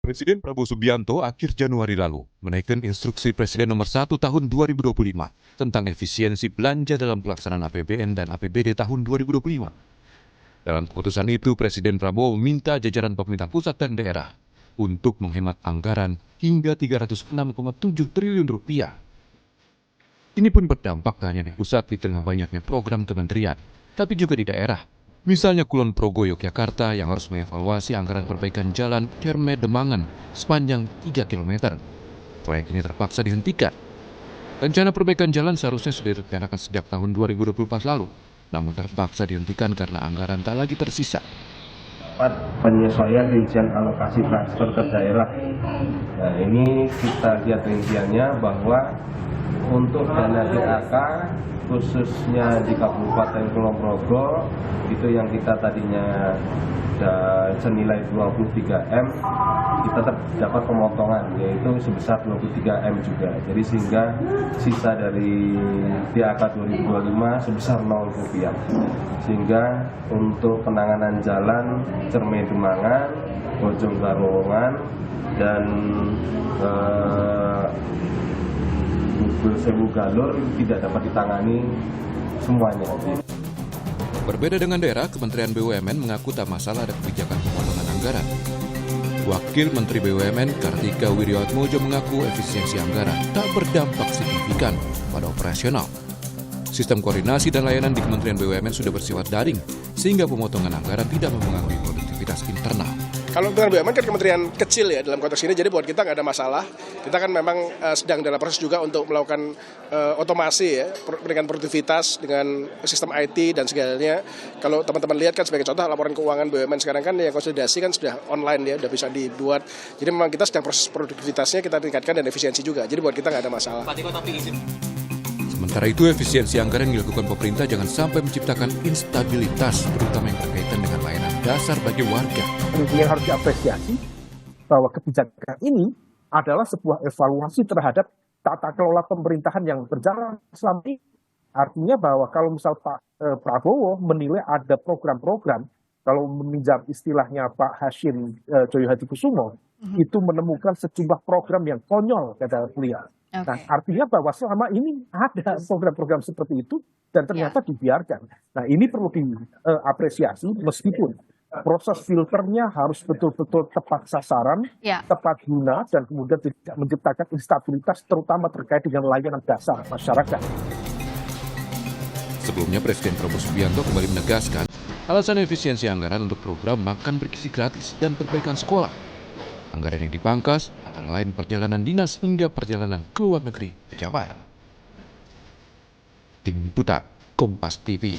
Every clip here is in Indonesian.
Presiden Prabowo Subianto akhir Januari lalu menaikkan Instruksi Presiden Nomor 1 Tahun 2025 tentang efisiensi belanja dalam pelaksanaan APBN dan APBD tahun 2025. Dalam keputusan itu, Presiden Prabowo meminta jajaran pemerintah pusat dan daerah untuk menghemat anggaran hingga 306,7 triliun rupiah. Ini pun berdampak tak hanya di pusat di tengah banyaknya program kementerian, tapi juga di daerah. Misalnya Kulon Progo Yogyakarta yang harus mengevaluasi anggaran perbaikan jalan Kerme-Demangan sepanjang 3 km. Proyek ini terpaksa dihentikan. Rencana perbaikan jalan seharusnya sudah direncanakan sejak tahun 2024 lalu, namun terpaksa dihentikan karena anggaran tak lagi tersisa. Penyesuaian rincian alokasi transfer ke daerah. Nah, ini kita lihat rinciannya bahwa untuk dana DAK khususnya di Kabupaten Kulon Progo itu yang kita tadinya senilai 23M, kita terdapat pemotongan yaitu sebesar 23M juga. Jadi sehingga sisa dari DAK 2025 sebesar 0 rupiah. Sehingga untuk penanganan jalan Cerme-Demangan, Bojong-Garowongan dan Sewu Galur tidak dapat ditangani semuanya. Berbeda dengan daerah, Kementerian BUMN mengaku tak masalah ada kebijakan pemotongan anggaran. Wakil Menteri BUMN Kartika Wirjoatmojo mengaku efisiensi anggaran tak berdampak signifikan pada operasional. Sistem koordinasi dan layanan di Kementerian BUMN sudah bersifat daring, sehingga pemotongan anggaran tidak mempengaruhi produktivitas internal. Kalau Kementerian BUMN kan kementerian kecil ya dalam konteks ini, jadi buat kita nggak ada masalah. Kita kan memang sedang dalam proses juga untuk melakukan otomasi ya, peningkatan produktivitas dengan sistem IT dan segalanya. Kalau teman-teman lihat kan sebagai contoh laporan keuangan BUMN sekarang kan yang konsolidasi kan sudah online ya, sudah bisa dibuat. Jadi memang kita sedang proses produktivitasnya kita tingkatkan dan efisiensi juga. Jadi buat kita nggak ada masalah. Sementara itu, efisiensi anggaran yang dilakukan pemerintah jangan sampai menciptakan instabilitas, terutama yang berkaitan dengan layanan dasar bagi warga. Yang harus diapresiasi bahwa kebijakan ini adalah sebuah evaluasi terhadap tata kelola pemerintahan yang berjalan selama ini. Artinya bahwa kalau misal Pak Prabowo menilai ada program-program, kalau meminjam istilahnya Pak Hashim Joyo Hadikusumo, itu menemukan sejumlah program yang konyol, kata beliau. Okay. Nah, artinya bahwa selama ini ada program-program seperti itu dan ternyata dibiarkan. Nah, ini perlu diapresiasi meskipun proses filternya harus betul-betul tepat sasaran, tepat guna, dan kemudian tidak menciptakan instabilitas terutama terkait dengan layanan dasar masyarakat. Sebelumnya, Presiden Prabowo Subianto kembali menegaskan alasan efisiensi anggaran untuk program makan bergizi gratis dan perbaikan sekolah. Anggaran yang dipangkas antara lain perjalanan dinas hingga perjalanan ke luar negeri pejabat. Tim Liputan Kompas TV.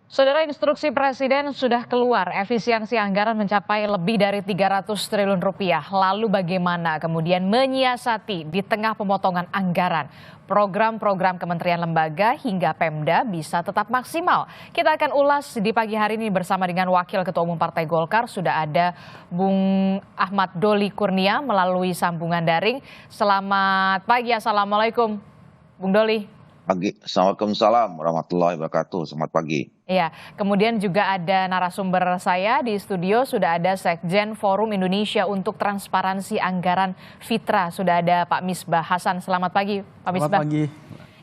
Saudara, instruksi Presiden sudah keluar, efisiensi anggaran mencapai lebih dari 300 triliun rupiah. Lalu bagaimana kemudian menyiasati di tengah pemotongan anggaran? Program-program kementerian lembaga hingga Pemda bisa tetap maksimal. Kita akan ulas di pagi hari ini bersama dengan Wakil Ketua Umum Partai Golkar. Sudah ada Bung Ahmad Doli Kurnia melalui sambungan daring. Selamat pagi, Assalamualaikum Bung Doli. Pagi, Assalamualaikum warahmatullahi wabarakatuh. Selamat pagi. Iya, kemudian juga ada narasumber saya di studio, sudah ada Sekjen Forum Indonesia untuk Transparansi Anggaran Fitra, sudah ada Pak Misbah Hasan. Selamat pagi, Pak Misbah. Selamat pagi.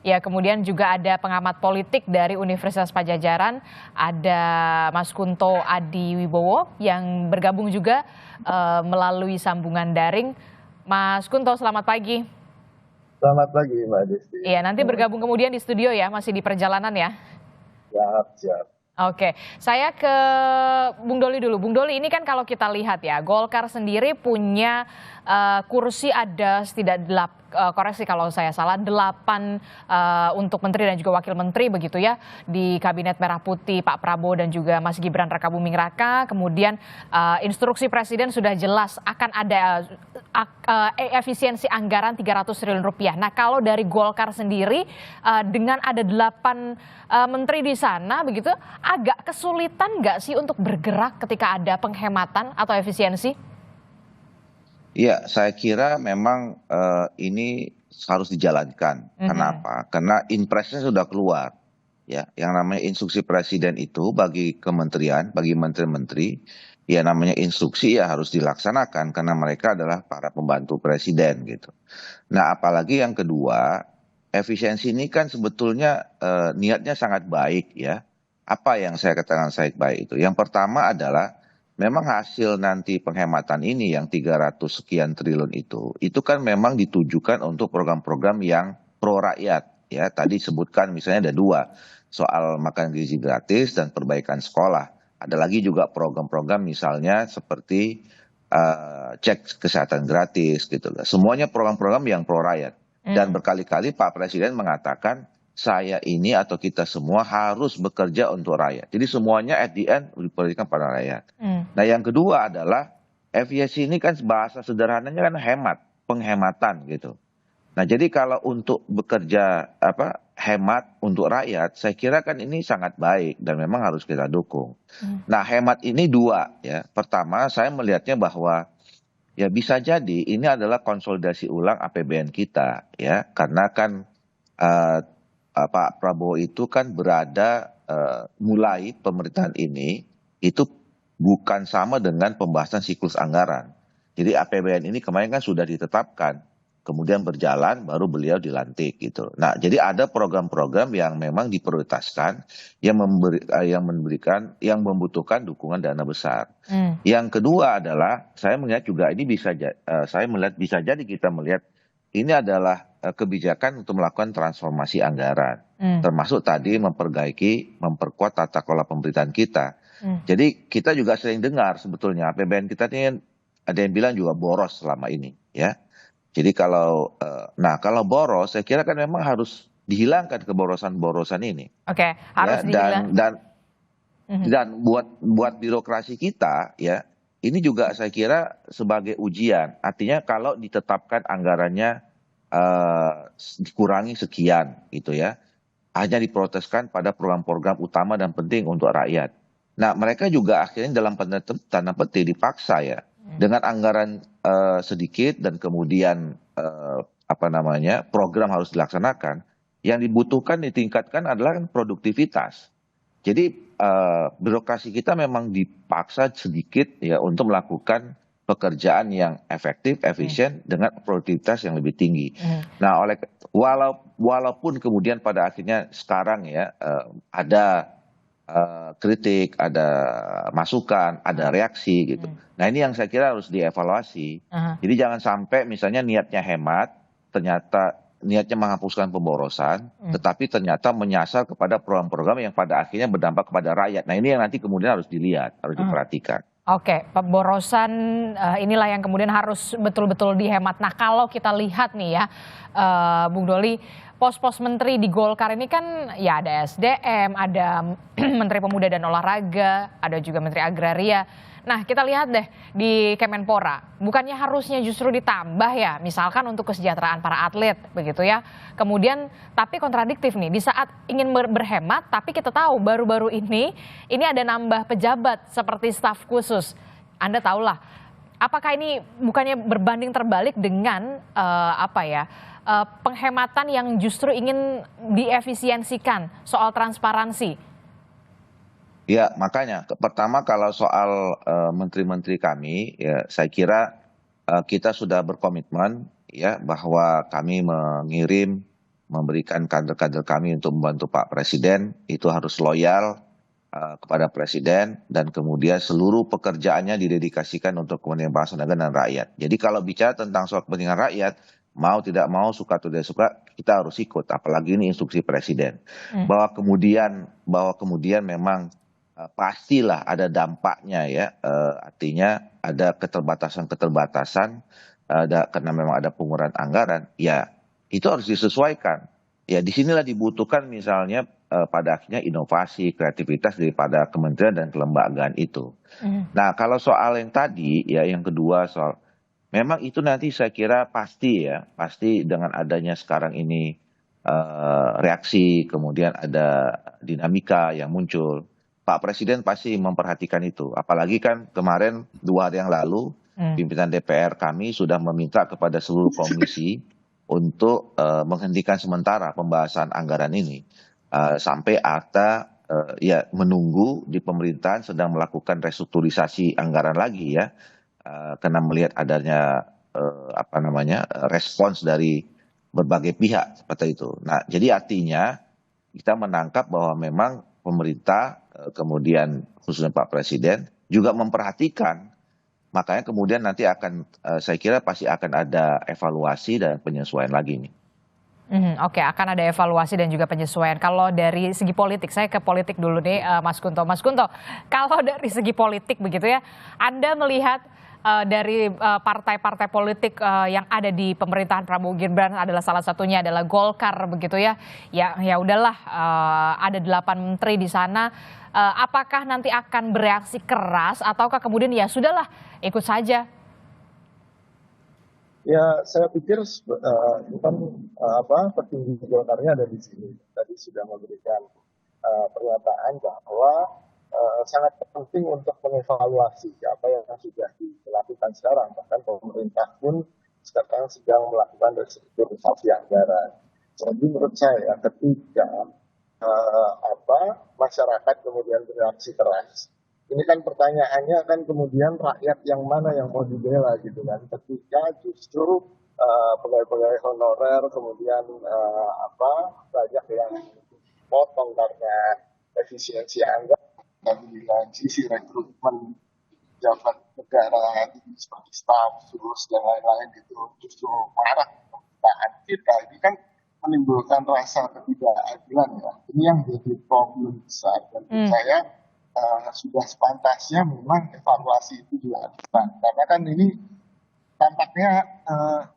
Ya, kemudian juga ada pengamat politik dari Universitas Padjadjaran, ada Mas Kunto Adiwibowo yang bergabung juga melalui sambungan daring. Mas Kunto, selamat pagi. Selamat pagi, Mbak Desi. Iya, nanti bergabung kemudian di studio ya, masih di perjalanan ya. Siap. Oke, saya ke Bung Doli dulu. Bung Doli, ini kan kalau kita lihat ya, Golkar sendiri punya kursi ada koreksi kalau saya salah, 8 untuk menteri dan juga wakil menteri begitu ya di Kabinet Merah Putih Pak Prabowo dan juga Mas Gibran Rakabuming Raka. Kemudian instruksi Presiden sudah jelas akan ada efisiensi anggaran 300 triliun rupiah. Nah, kalau dari Golkar sendiri dengan ada 8 menteri di sana begitu, agak kesulitan nggak sih untuk bergerak ketika ada penghematan atau efisiensi? Iya, saya kira memang ini harus dijalankan. Kenapa? Karena impresnya sudah keluar. ya, yang namanya instruksi presiden itu bagi kementerian, bagi menteri-menteri, ya namanya instruksi ya harus dilaksanakan karena mereka adalah para pembantu presiden gitu. Nah, apalagi yang kedua, efisiensi ini kan sebetulnya niatnya sangat baik ya. Apa yang saya katakan sangat baik itu? Yang pertama adalah memang hasil nanti penghematan ini yang 300 sekian triliun itu kan memang ditujukan untuk program-program yang pro rakyat ya. Tadi sebutkan misalnya ada dua, soal makan gizi gratis dan perbaikan sekolah. Ada lagi juga program-program misalnya seperti cek kesehatan gratis gitu. Semuanya program-program yang pro rakyat. Dan berkali-kali Pak Presiden mengatakan saya ini atau kita semua harus bekerja untuk rakyat. Jadi semuanya at the end diprioritaskan pada rakyat. Nah yang kedua adalah efisiensi ini kan bahasa sederhananya kan hemat, penghematan gitu. Nah jadi kalau untuk bekerja hemat untuk rakyat, saya kira kan ini sangat baik dan memang harus kita dukung. Nah hemat ini dua ya. Pertama saya melihatnya bahwa ya bisa jadi ini adalah konsolidasi ulang APBN kita ya, karena kan Pak Prabowo itu kan berada mulai pemerintahan ini itu bukan sama dengan pembahasan siklus anggaran. Jadi APBN ini kemarin kan sudah ditetapkan, kemudian berjalan baru beliau dilantik gitu. Nah, jadi ada program-program yang memang diprioritaskan yang yang membutuhkan dukungan dana besar. Yang kedua adalah saya melihat juga ini bisa jadi kita melihat ini adalah kebijakan untuk melakukan transformasi anggaran, termasuk tadi memperkuat tata kelola pemerintahan kita. Jadi kita juga sering dengar sebetulnya APBN kita ini ada yang bilang juga boros selama ini ya. Jadi kalau boros, saya kira kan memang harus dihilangkan keborosan-borosan ini. Oke, harus ya, dan buat birokrasi kita ya, ini juga saya kira sebagai ujian. Artinya kalau ditetapkan anggarannya dikurangi sekian gitu ya, hanya diproteskan pada program-program utama dan penting untuk rakyat. Nah mereka juga akhirnya dalam tanda petik dipaksa ya. Dengan anggaran sedikit dan kemudian program harus dilaksanakan, yang dibutuhkan ditingkatkan adalah produktivitas. Jadi birokrasi kita memang dipaksa sedikit ya untuk melakukan pekerjaan yang efektif, efisien dengan produktivitas yang lebih tinggi. Nah, walaupun kemudian pada akhirnya sekarang ya ada kritik, ada masukan, ada reaksi gitu. Nah ini yang saya kira harus dievaluasi. Jadi jangan sampai misalnya niatnya hemat, ternyata niatnya menghapuskan pemborosan, tetapi ternyata menyasar kepada program-program yang pada akhirnya berdampak kepada rakyat. Nah ini yang nanti kemudian harus dilihat, harus diperhatikan. Oke, pemborosan inilah yang kemudian harus betul-betul dihemat. Nah kalau kita lihat nih ya, Bung Doli, pos-pos menteri di Golkar ini kan ya ada SDM, ada Menteri Pemuda dan Olahraga, ada juga Menteri Agraria. Nah kita lihat deh di Kemenpora, bukannya harusnya justru ditambah ya, misalkan untuk kesejahteraan para atlet begitu ya. Kemudian tapi kontradiktif nih, di saat ingin berhemat tapi kita tahu baru-baru ini ada nambah pejabat seperti staf khusus. Anda tahulah, apakah ini bukannya berbanding terbalik dengan penghematan yang justru ingin diefisiensikan soal transparansi? Ya makanya pertama kalau soal menteri-menteri kami ya saya kira kita sudah berkomitmen ya bahwa kami memberikan kader-kader kami untuk membantu Pak Presiden itu harus loyal kepada Presiden dan kemudian seluruh pekerjaannya didedikasikan untuk kepentingan bangsa negara dan rakyat. Jadi kalau bicara tentang soal kepentingan rakyat, mau tidak mau, suka atau tidak suka, kita harus ikut. Apalagi ini instruksi Presiden. Bahwa kemudian memang pastilah ada dampaknya ya, artinya ada keterbatasan, karena memang ada pengurangan anggaran, ya itu harus disesuaikan. Ya disinilah dibutuhkan misalnya pada akhirnya inovasi, kreativitas daripada kementerian dan kelembagaan itu. Nah kalau soal yang tadi ya yang kedua soal, memang itu nanti saya kira pasti dengan adanya sekarang ini reaksi, kemudian ada dinamika yang muncul. Pak Presiden pasti memperhatikan itu. Apalagi kan kemarin 2 hari yang lalu pimpinan DPR kami sudah meminta kepada seluruh komisi untuk menghentikan sementara pembahasan anggaran ini. sampai ATA ya menunggu di pemerintahan sedang melakukan restrukturisasi anggaran lagi ya, karena melihat adanya respons dari berbagai pihak seperti itu. Nah, jadi artinya kita menangkap bahwa memang pemerintah, kemudian khususnya Pak Presiden juga memperhatikan, makanya kemudian nanti akan, saya kira pasti akan ada evaluasi dan penyesuaian lagi nih. Oke, akan ada evaluasi dan juga penyesuaian. Kalau dari segi politik, saya ke politik dulu nih, Mas Kunto. Mas Kunto, kalau dari segi politik begitu ya, Anda melihat dari partai-partai politik yang ada di pemerintahan Prabowo Gibran, adalah salah satunya adalah Golkar begitu ya. Ya udahlah, ada 8 menteri di sana. Apakah nanti akan bereaksi keras ataukah kemudian ya sudahlah ikut saja? Ya, saya pikir itu kan petinggi Golkarnya ada di sini. Tadi sudah memberikan pernyataan bahwa sangat penting untuk mengevaluasi apa yang sudah dilakukan sekarang. Bahkan pemerintah pun sekarang sedang melakukan restrukturisasi anggaran. Jadi menurut saya ketika masyarakat kemudian bereaksi keras, ini kan pertanyaannya kan kemudian rakyat yang mana yang mau dibela gitu kan, ketika justru pegawai-pegawai honorer kemudian banyak yang potong karena efisiensi anggaran, dan di lain sisi rekrutmen pejabat negara seperti staf, terus dan lain-lain itu justru marah pemerintahan kita. Ini kan menimbulkan rasa ketidakadilan ya. Ini yang jadi problem besar. Dan saya sudah sepantasnya memang evaluasi itu juga dilakukan. Karena kan ini tampaknya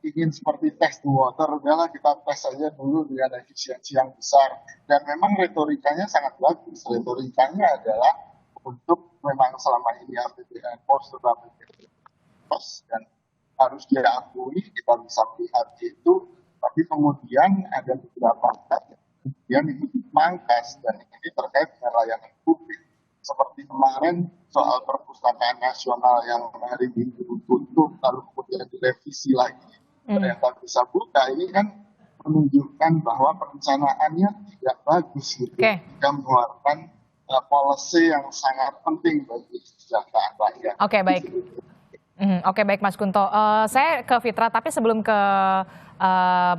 ingin seperti test the water, udahlah kita tes saja dulu dengan efisiensi yang besar. Dan memang retorikanya sangat bagus. Retorikanya adalah untuk memang selama ini APBN pos dan harus diakui, kita bisa melihat itu. Tapi kemudian ada beberapa yang itu dimangkas, dan ini terkait dengan layanan publik. Seperti kemarin soal perpustakaan nasional yang hari Minggu tutup, lalu kemudian direvisi lagi, ternyata bisa buka. Ini kan menunjukkan bahwa perencanaannya tidak bagus gitu. Jika mengeluarkan policy yang sangat penting bagi kesejahteraan rakyat. Oke, baik. Oke, baik Mas Kunto. Saya ke Fitra, tapi sebelum ke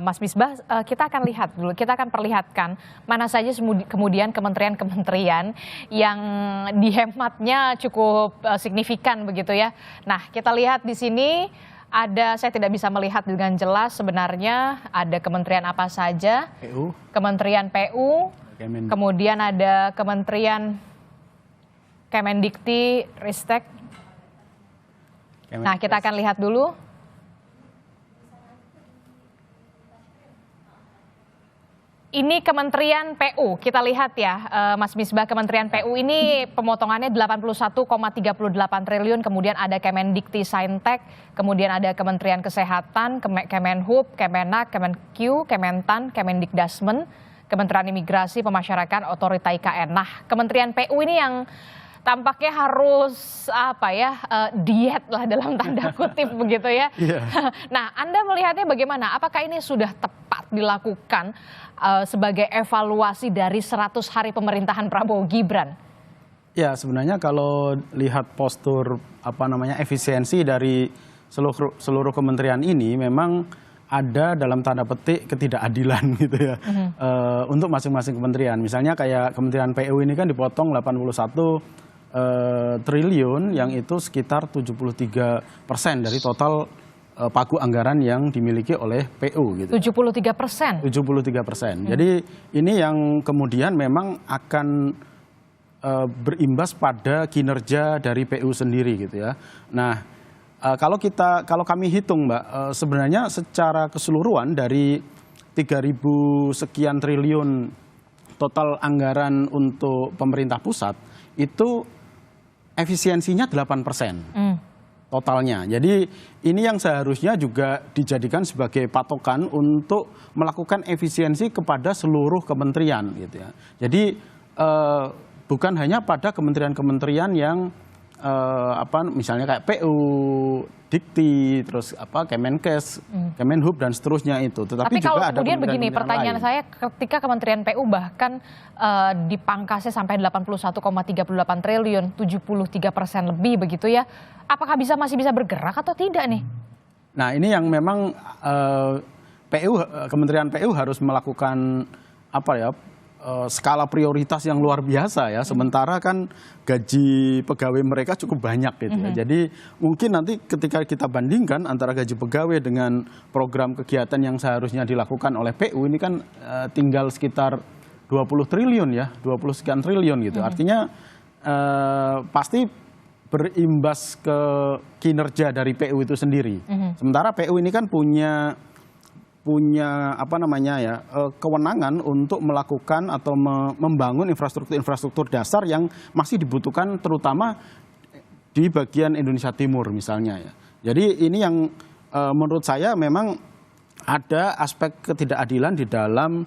Mas Misbah, kita akan lihat dulu, kita akan perlihatkan mana saja kemudian kementerian-kementerian yang dihematnya cukup signifikan begitu ya. Nah, kita lihat di sini ada, saya tidak bisa melihat dengan jelas sebenarnya ada kementerian apa saja. PU. Kementerian PU, kemudian ada Kementerian Kemendikti, Ristek. Nah, kita akan lihat dulu. Ini Kementerian PU, kita lihat ya Mas Misbah, Kementerian PU ini pemotongannya 81,38 triliun, kemudian ada Kemendikti Saintek, kemudian ada Kementerian Kesehatan, Kemenhub, Kemenak, Kemenq, Kementan, Kemendikdasmen, Kementerian Imigrasi, Pemasyarakatan, Otorita IKN. Nah, Kementerian PU ini yang tampaknya harus diet lah dalam tanda kutip begitu ya. Nah, Anda melihatnya bagaimana? Apakah ini sudah tepat dilakukan sebagai evaluasi dari 100 hari pemerintahan Prabowo Gibran? Ya, sebenarnya kalau lihat postur efisiensi dari seluruh kementerian ini memang ada dalam tanda petik ketidakadilan gitu ya. Untuk masing-masing kementerian. Misalnya kayak Kementerian PU ini kan dipotong 81 triliun, yang itu sekitar 73% dari total pagu anggaran yang dimiliki oleh PU gitu. 73%? 73%. Jadi ini yang kemudian memang akan berimbas pada kinerja dari PU sendiri gitu ya. Nah, kalau kami hitung Mbak, sebenarnya secara keseluruhan dari 3.000 sekian triliun total anggaran untuk pemerintah pusat itu efisiensinya 8%. Totalnya. Jadi ini yang seharusnya juga dijadikan sebagai patokan untuk melakukan efisiensi kepada seluruh kementerian gitu ya. Jadi bukan hanya pada kementerian-kementerian yang misalnya kayak PU, Dikti, terus Kemenkes, Kemenhub dan seterusnya itu. Tapi kalau juga ada kemudian begini, kementerian pertanyaan saya ketika Kementerian PU bahkan dipangkasnya sampai 81,38 triliun, 73% lebih begitu ya, apakah masih bisa bergerak atau tidak nih? Nah ini yang memang Kementerian PU harus melakukan skala prioritas yang luar biasa ya. Sementara kan gaji pegawai mereka cukup banyak gitu ya. Jadi mungkin nanti ketika kita bandingkan antara gaji pegawai dengan program kegiatan yang seharusnya dilakukan oleh PU ini kan tinggal sekitar 20 triliun ya, 20 sekian triliun gitu. Artinya pasti berimbas ke kinerja dari PU itu sendiri. Sementara PU ini kan punya kewenangan untuk melakukan atau membangun infrastruktur dasar yang masih dibutuhkan terutama di bagian Indonesia Timur misalnya ya. Jadi ini yang menurut saya memang ada aspek ketidakadilan di dalam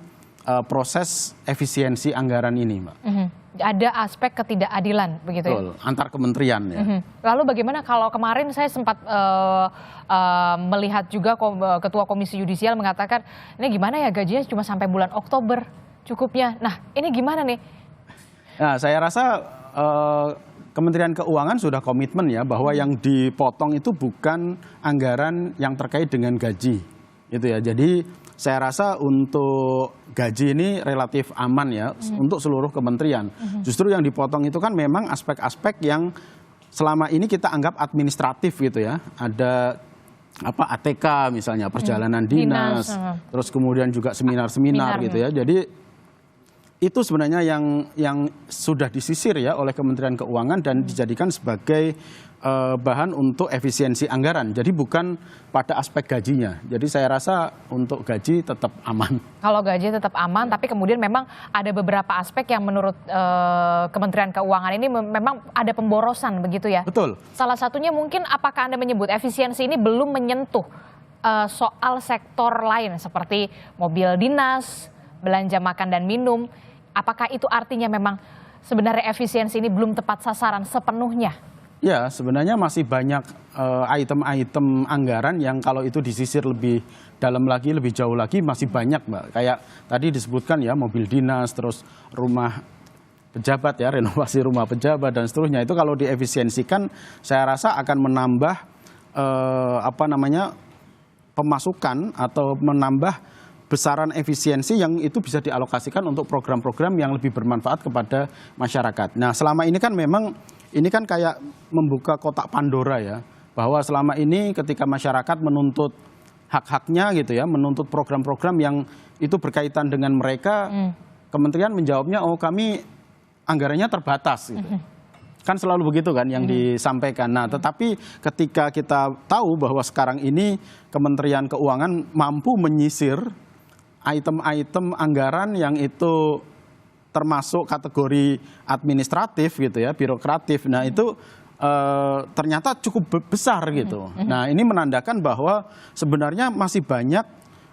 proses efisiensi anggaran ini, Mbak. Ada aspek ketidakadilan begitu ya? Betul, antar kementerian ya. Lalu bagaimana kalau kemarin saya sempat melihat juga Ketua Komisi Yudisial mengatakan ini gimana ya gajinya cuma sampai bulan Oktober cukupnya. Nah ini gimana nih? Nah saya rasa Kementerian Keuangan sudah komitmen ya bahwa yang dipotong itu bukan anggaran yang terkait dengan gaji, gitu ya. Jadi saya rasa untuk gaji ini relatif aman ya untuk seluruh kementerian. Justru yang dipotong itu kan memang aspek-aspek yang selama ini kita anggap administratif gitu ya. Ada ATK misalnya, perjalanan dinas, terus kemudian juga seminar-seminar gitu ya. Jadi itu sebenarnya yang sudah disisir ya oleh Kementerian Keuangan dan dijadikan sebagai bahan untuk efisiensi anggaran. Jadi bukan pada aspek gajinya. Jadi saya rasa untuk gaji tetap aman. Kalau gaji tetap aman, tapi kemudian memang ada beberapa aspek yang menurut Kementerian Keuangan ini memang ada pemborosan begitu ya? Betul. Salah satunya mungkin apakah Anda menyebut efisiensi ini belum menyentuh soal sektor lain seperti mobil dinas, belanja makan dan minum. Apakah itu artinya memang sebenarnya efisiensi ini belum tepat sasaran sepenuhnya? Ya, sebenarnya masih banyak item-item anggaran yang kalau itu disisir lebih dalam lagi, lebih jauh lagi masih banyak, Mbak. Kayak tadi disebutkan ya mobil dinas, terus rumah pejabat ya, renovasi rumah pejabat dan seterusnya. Itu kalau diefisiensikan saya rasa akan menambah pemasukan atau menambah besaran efisiensi yang itu bisa dialokasikan untuk program-program yang lebih bermanfaat kepada masyarakat. Nah, selama ini kan memang ini kan kayak membuka kotak Pandora ya, bahwa selama ini ketika masyarakat menuntut hak-haknya gitu ya, menuntut program-program yang itu berkaitan dengan mereka, kementerian menjawabnya, oh kami anggarannya terbatas gitu. Kan selalu begitu kan yang disampaikan. Nah, tetapi ketika kita tahu bahwa sekarang ini Kementerian Keuangan mampu menyisir item-item anggaran yang itu termasuk kategori administratif gitu ya, birokratif. Nah itu ternyata cukup besar gitu. Nah ini menandakan bahwa sebenarnya masih banyak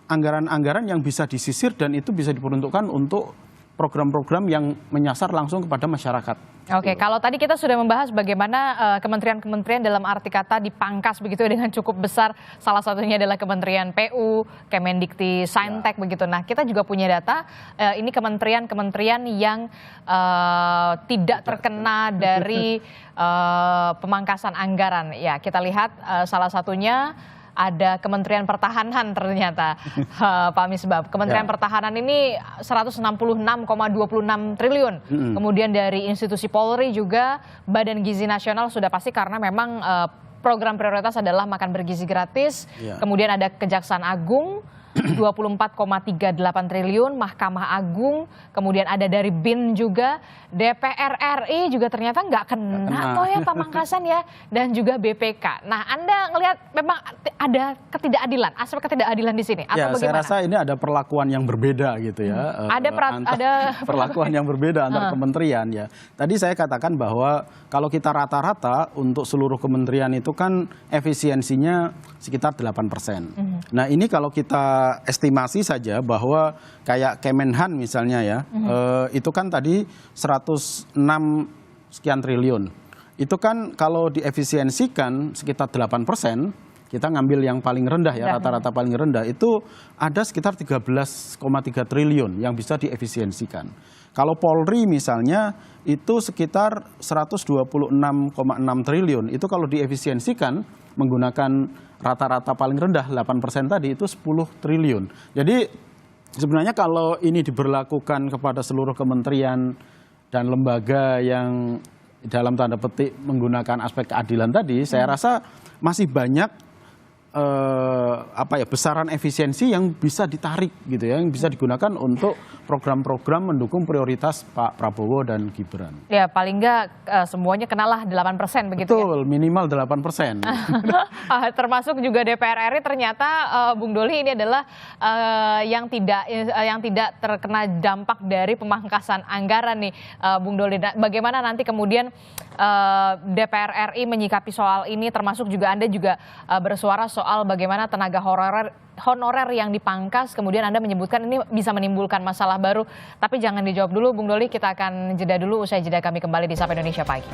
anggaran-anggaran yang bisa disisir dan itu bisa diperuntukkan untuk program-program yang menyasar langsung kepada masyarakat. Oke, kalau tadi kita sudah membahas bagaimana kementerian-kementerian dalam arti kata dipangkas begitu dengan cukup besar. Salah satunya adalah Kementerian PU, Kemendikti, Saintek begitu. Nah, kita juga punya data ini kementerian-kementerian yang tidak terkena dari pemangkasan anggaran. Ya, kita lihat salah satunya ada Kementerian Pertahanan ternyata, Pak Misbah. Kementerian Pertahanan ini 166,26 triliun. Kemudian dari institusi Polri juga, Badan Gizi Nasional sudah pasti karena memang program prioritas adalah makan bergizi gratis. Kemudian ada Kejaksaan Agung, 24,38 triliun, Mahkamah Agung, kemudian ada dari BIN juga, DPR RI juga ternyata nggak kena toh ya pemangkasan ya, dan juga BPK. Nah, Anda ngelihat memang ada ketidakadilan, aspek ketidakadilan di sini atau ya, bagaimana? Saya rasa ini ada perlakuan yang berbeda gitu ya. Ada perlakuan yang berbeda antar kementerian ya. Tadi saya katakan bahwa kalau kita rata-rata untuk seluruh kementerian itu kan efisiensinya sekitar 8%. Nah, ini kalau kita estimasi saja bahwa kayak Kemenhan misalnya ya, itu kan tadi 106 sekian triliun. itu kan kalau diefisiensikan sekitar 8%, kita ngambil yang paling rendah ya, rata-rata paling rendah, itu ada sekitar 13,3 triliun yang bisa diefisiensikan. Kalau Polri misalnya itu sekitar 126,6 triliun, itu kalau diefisiensikan menggunakan rata-rata paling rendah 8% tadi itu 10 triliun. Jadi sebenarnya kalau ini diberlakukan kepada seluruh kementerian dan lembaga yang dalam tanda petik menggunakan aspek keadilan tadi, saya rasa masih banyak besaran efisiensi yang bisa ditarik gitu ya, yang bisa digunakan untuk program-program mendukung prioritas Pak Prabowo dan Gibran. Ya paling enggak semuanya kenalah 8% begitu. Betul, ya? Minimal 8%. Termasuk juga DPR RI ternyata Bung Doli ini adalah yang tidak terkena dampak dari pemangkasan anggaran nih Bung Doli. Bagaimana nanti kemudian DPR RI menyikapi soal ini, termasuk juga Anda juga bersuara soal bagaimana tenaga honorer yang dipangkas, kemudian Anda menyebutkan ini bisa menimbulkan masalah baru. Tapi jangan dijawab dulu Bung Doli, kita akan jeda dulu, usai jeda kami kembali di Sapa Indonesia Pagi.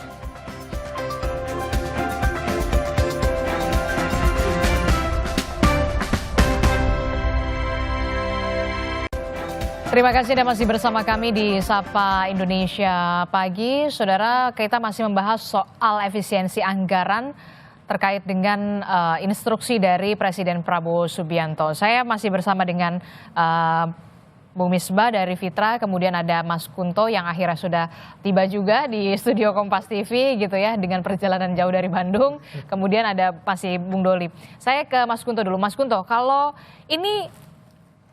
Terima kasih Anda masih bersama kami di Sapa Indonesia Pagi. Saudara, kita masih membahas soal efisiensi anggaran terkait dengan instruksi dari Presiden Prabowo Subianto. Saya masih bersama dengan Bung Misbah dari Fitra, kemudian ada Mas Kunto yang akhirnya sudah tiba juga di studio Kompas TV gitu ya, dengan perjalanan jauh dari Bandung. Kemudian ada masih Bung Doli. Saya ke Mas Kunto dulu. Mas Kunto, kalau ini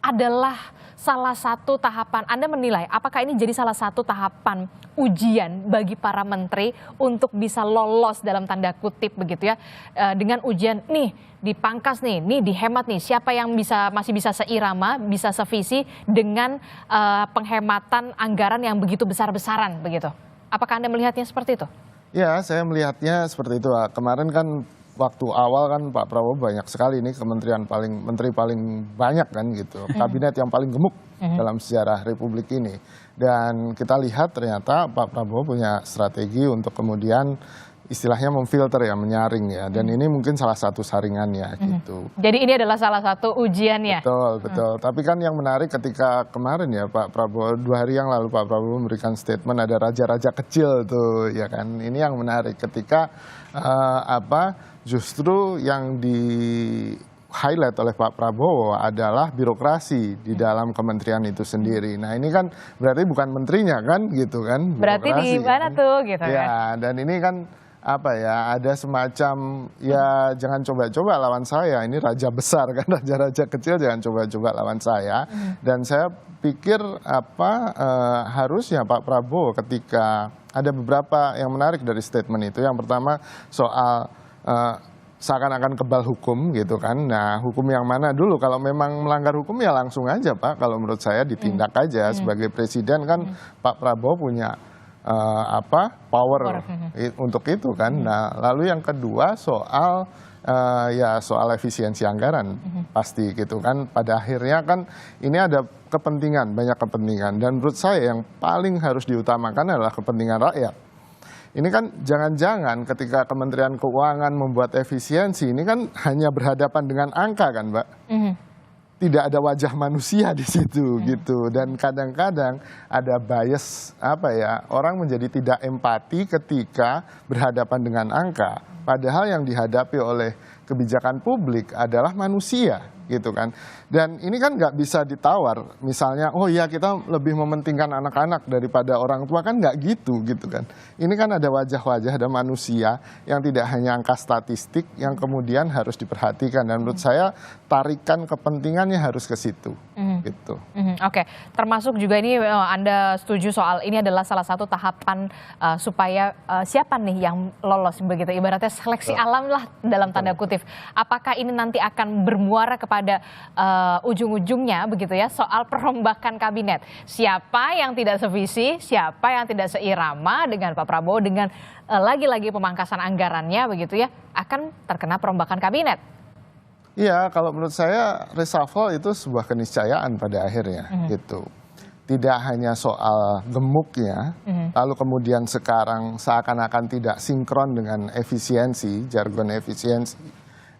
adalah salah satu tahapan, Anda menilai apakah ini jadi salah satu tahapan ujian bagi para menteri untuk bisa lolos dalam tanda kutip begitu ya, dengan ujian nih dipangkas nih dihemat nih, siapa yang masih bisa seirama, bisa sevisi dengan penghematan anggaran yang begitu besar-besaran begitu. Apakah Anda melihatnya seperti itu? Ya, saya melihatnya seperti itu. Kemarin kan waktu awal kan Pak Prabowo banyak sekali nih menteri paling banyak kan gitu, kabinet yang paling gemuk dalam sejarah Republik ini. Dan kita lihat ternyata Pak Prabowo punya strategi untuk kemudian istilahnya memfilter ya, menyaring ya. Dan ini mungkin salah satu saringannya gitu. Jadi ini adalah salah satu ujiannya. Betul. Tapi kan yang menarik ketika kemarin ya Pak Prabowo, 2 hari yang lalu Pak Prabowo memberikan statement ada raja-raja kecil tuh ya kan. Ini yang menarik ketika justru yang di highlight oleh Pak Prabowo adalah birokrasi di dalam kementerian itu sendiri. Nah ini kan berarti bukan menterinya kan gitu kan. Berarti di mana kan tuh gitu ya. Dan ini kan ada semacam ya jangan coba-coba lawan saya, ini raja besar kan, raja-raja kecil jangan coba-coba lawan saya. Dan saya pikir harusnya Pak Prabowo ketika ada beberapa yang menarik dari statement itu. Yang pertama soal seakan-akan kebal hukum gitu kan. Nah hukum yang mana dulu, kalau memang melanggar hukum ya langsung aja Pak, kalau menurut saya ditindak aja. Sebagai presiden kan Pak Prabowo punya power untuk itu kan. Nah lalu yang kedua soal soal efisiensi anggaran pasti gitu kan. Pada akhirnya kan ini ada kepentingan, banyak kepentingan, dan menurut saya yang paling harus diutamakan adalah kepentingan rakyat. Ini kan jangan-jangan ketika Kementerian Keuangan membuat efisiensi, ini kan hanya berhadapan dengan angka kan Mbak. Tidak ada wajah manusia di situ gitu. Dan kadang-kadang ada bias orang menjadi tidak empati ketika berhadapan dengan angka. Padahal yang dihadapi oleh kebijakan publik adalah manusia gitu kan. Dan ini kan nggak bisa ditawar. Misalnya, oh ya kita lebih mementingkan anak-anak daripada orang tua, kan nggak gitu kan. Ini kan ada wajah-wajah, ada manusia yang tidak hanya angka statistik yang kemudian harus diperhatikan. Dan menurut saya tarikan kepentingannya harus ke situ. Gitu. Oke, termasuk juga ini Anda setuju soal ini adalah salah satu tahapan supaya siapa nih yang lolos begitu, ibaratnya seleksi alam lah dalam tanda kutip. Apakah ini nanti akan bermuara kepada ujung-ujungnya begitu ya soal perombakan kabinet? Siapa yang tidak sevisi, siapa yang tidak seirama dengan Pak Prabowo, dengan lagi-lagi pemangkasan anggarannya begitu ya, akan terkena perombakan kabinet. Iya, kalau menurut saya reshuffle itu sebuah keniscayaan pada akhirnya gitu. Tidak hanya soal gemuknya, lalu kemudian sekarang seakan-akan tidak sinkron dengan efisiensi, jargon efisiensi.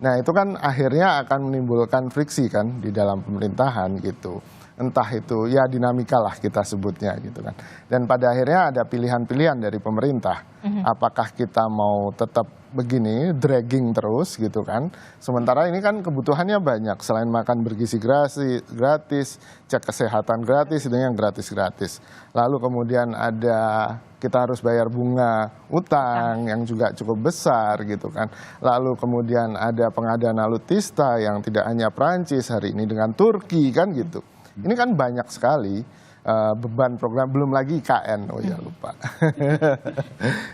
Nah itu kan akhirnya akan menimbulkan friksi kan di dalam pemerintahan gitu. Entah itu ya dinamika lah kita sebutnya gitu kan. Dan pada akhirnya ada pilihan-pilihan dari pemerintah. Apakah kita mau tetap begini dragging terus gitu kan. Sementara ini kan kebutuhannya banyak. Selain makan bergizi gratis, cek kesehatan gratis, itu yang gratis-gratis. Lalu kemudian ada kita harus bayar bunga utang yang juga cukup besar gitu kan. Lalu kemudian ada pengadaan alutsista yang tidak hanya Prancis hari ini dengan Turki kan gitu. Ini kan banyak sekali beban program, belum lagi IKN, oh ya lupa.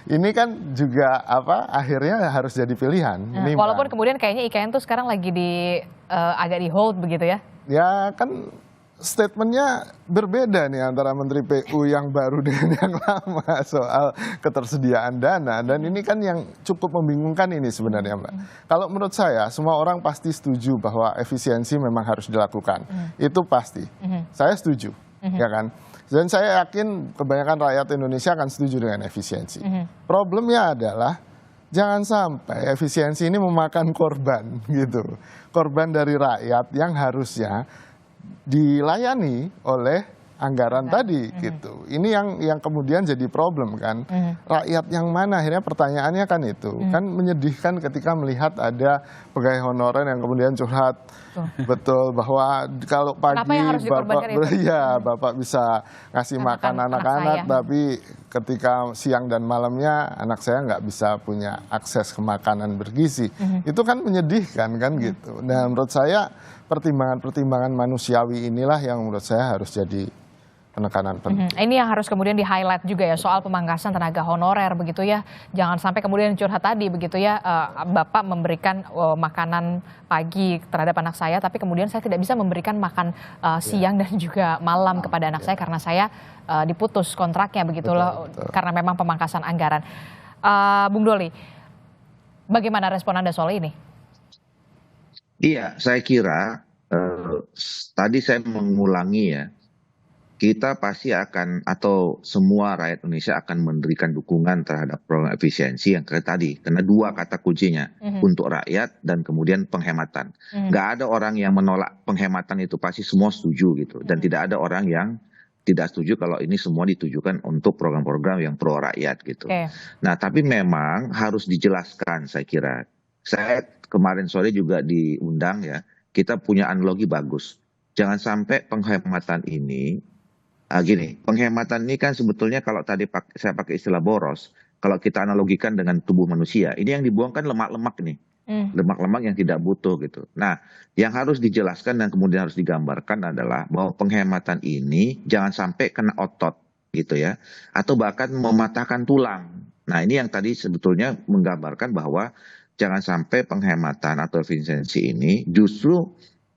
Ini kan juga akhirnya harus jadi pilihan. Walaupun kemudian kayaknya IKN tuh sekarang lagi agak di hold begitu ya? Ya kan statementnya berbeda nih antara Menteri PU yang baru dengan yang lama soal ketersediaan dana. Dan ini kan yang cukup membingungkan ini sebenarnya Mbak. Kalau menurut saya semua orang pasti setuju bahwa efisiensi memang harus dilakukan. Itu pasti. Saya setuju. Ya kan? Dan saya yakin kebanyakan rakyat Indonesia akan setuju dengan efisiensi. Problemnya adalah jangan sampai efisiensi ini memakan korban gitu. Korban dari rakyat yang harusnya dilayani oleh anggaran tadi gitu. Ini yang kemudian jadi problem kan. Rakyat yang mana akhirnya pertanyaannya kan itu. Kan menyedihkan ketika melihat ada pegawai honorer yang kemudian curhat. Betul bahwa kalau pagi Bapak bisa ngasih makan anak-anak tapi ketika siang dan malamnya anak saya nggak bisa punya akses ke makanan bergizi. Itu kan menyedihkan kan gitu. Nah menurut saya pertimbangan-pertimbangan manusiawi inilah yang menurut saya harus jadi penekanan penting. Ini yang harus kemudian di-highlight juga ya soal pemangkasan tenaga honorer begitu ya. Jangan sampai kemudian curhat tadi begitu ya, Bapak memberikan makanan pagi terhadap anak saya, tapi kemudian saya tidak bisa memberikan makan siang dan juga malam kepada anak saya karena saya diputus kontraknya begitu loh, karena memang pemangkasan anggaran. Bung Doli, bagaimana respon Anda soal ini? Iya, saya kira tadi saya mengulangi ya, kita pasti akan atau semua rakyat Indonesia akan memberikan dukungan terhadap program efisiensi yang tadi, karena dua kata kuncinya untuk rakyat dan kemudian penghematan. Nggak ada orang yang menolak penghematan, itu pasti semua setuju gitu, dan tidak ada orang yang tidak setuju kalau ini semua ditujukan untuk program-program yang pro rakyat gitu. Nah tapi memang harus dijelaskan, saya kira. Saya kemarin sore juga diundang ya, kita punya analogi bagus. Jangan sampai penghematan ini, gini, penghematan ini kan sebetulnya kalau tadi saya pakai istilah boros, kalau kita analogikan dengan tubuh manusia, ini yang dibuang kan lemak-lemak nih, lemak-lemak yang tidak butuh gitu. Nah, yang harus dijelaskan dan kemudian harus digambarkan adalah bahwa penghematan ini jangan sampai kena otot gitu ya, atau bahkan mematahkan tulang. Nah, ini yang tadi sebetulnya menggambarkan bahwa jangan sampai penghematan atau efisiensi ini justru